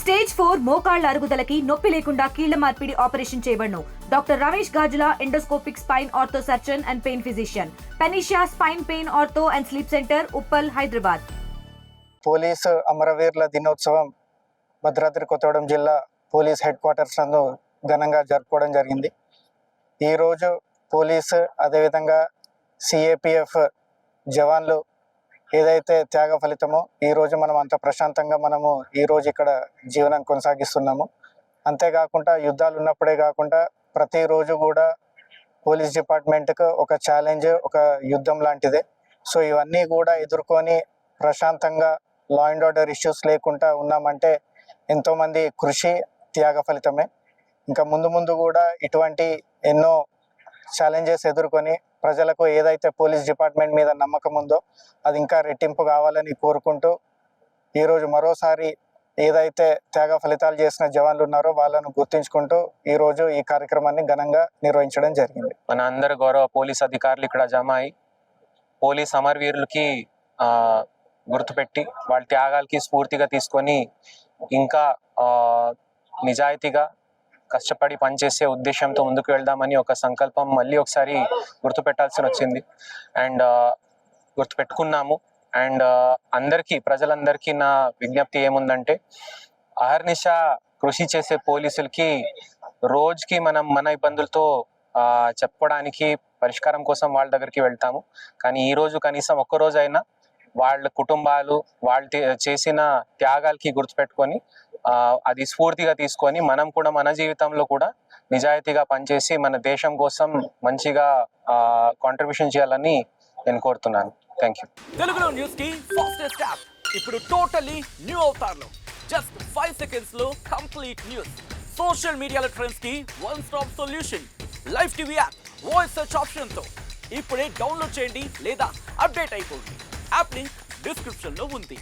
Stage 4 మోకాళ్ల అరుగుదలకి నొప్పి లేకుండా కీళ్ల మార్పిడి ఆపరేషన్ చేయబడును. Doctor Ramesh Gajula, endoscopic spine ortho surgeon and pain physician, పెనిషియా spine pain ortho and sleep centre, Uppal, Hyderabad. Police అమరవీరుల దినోత్సవం భద్రాద్రి కొత్తగూడెం జిల్లా పోలీస్ హెడ్ క్వార్టర్స్ నందు ఘనంగా జరుపుకోవడం జరిగింది. ఈరోజు పోలీసు అదేవిధంగా సిఏపిఎఫ్ జవాన్లు ఏదైతే త్యాగ ఫలితమో ఈరోజు మనం అంత ప్రశాంతంగా ఈరోజు ఇక్కడ జీవనం కొనసాగిస్తున్నాము. అంతేకాకుండా యుద్ధాలు ఉన్నప్పుడే కాకుండా ప్రతిరోజు కూడా పోలీస్ డిపార్ట్మెంట్కు ఒక ఛాలెంజ్, ఒక యుద్ధం లాంటిదే. సో ఇవన్నీ కూడా ఎదుర్కొని ప్రశాంతంగా లా అండ్ ఆర్డర్ ఇష్యూస్ లేకుండా ఉన్నామంటే ఎంతోమంది కృషి, త్యాగ ఫలితమే. ఇంకా ముందు ముందు కూడా ఇటువంటి ఎన్నో ఛాలెంజెస్ ఎదుర్కొని ప్రజలకు ఏదైతే పోలీస్ డిపార్ట్మెంట్ మీద నమ్మకం ఉందో అది ఇంకా రెట్టింపు కావాలని కోరుకుంటూ ఈరోజు మరోసారి ఏదైతే త్యాగ ఫలితాలు చేసిన జవాన్లు ఉన్నారో వాళ్ళను గుర్తించుకుంటూ ఈరోజు ఈ కార్యక్రమాన్ని ఘనంగా నిర్వహించడం జరిగింది. మన అందరు గౌరవ పోలీస్ అధికారులు ఇక్కడ జమ అయి పోలీస్ అమరవీరులకి గుర్తుపెట్టి వాళ్ళ త్యాగాలకి స్ఫూర్తిగా తీసుకొని ఇంకా నిజాయితీగా కష్టపడి పనిచేసే ఉద్దేశంతో ముందుకు వెళ్దామని ఒక సంకల్పం మళ్ళీ ఒకసారి గుర్తుపెట్టాల్సి వచ్చింది. అండ్ గుర్తుపెట్టుకున్నాము. అండ్ ప్రజలందరికీ నా విజ్ఞప్తి ఏముందంటే, అహర్నిశ కృషి చేసే పోలీసులకి రోజుకి మనం మన ఇబ్బందులతో చెప్పుకోవడానికి పరిష్కారం కోసం వాళ్ళ దగ్గరికి వెళ్తాము. కానీ ఈ రోజు కనీసం ఒక్కరోజైనా వాళ్ళ కుటుంబాలు వాళ్ళు చేసిన త్యాగాలకి గుర్తుపెట్టుకొని అది స్ఫూర్తిగా తీసుకొని మనం కూడా మన జీవితంలో కూడా నిజాయితీగా పనిచేసి మన దేశం కోసం మంచిగా కాంట్రిబ్యూషన్ చేయాలని నేను కోరుతున్నాను. Thank you. తెలుగులో న్యూస్ కి ఫాస్టెస్ట్ యాప్ ఇప్పుడు టోటల్లీ న్యూ అవతార్లో జస్ట్ 5 సెకండ్స్ లో కంప్లీట్ న్యూస్, సోషల్ మీడియాలో ట్రెండ్స్ కి one stop solution, live TV app, voice search option తో ఇప్పుడే డౌన్లోడ్ చేయండి లేదా అప్డేట్ అయిపోండి. యాప్ లింక్ డిస్క్రిప్షన్ లో ఉంది.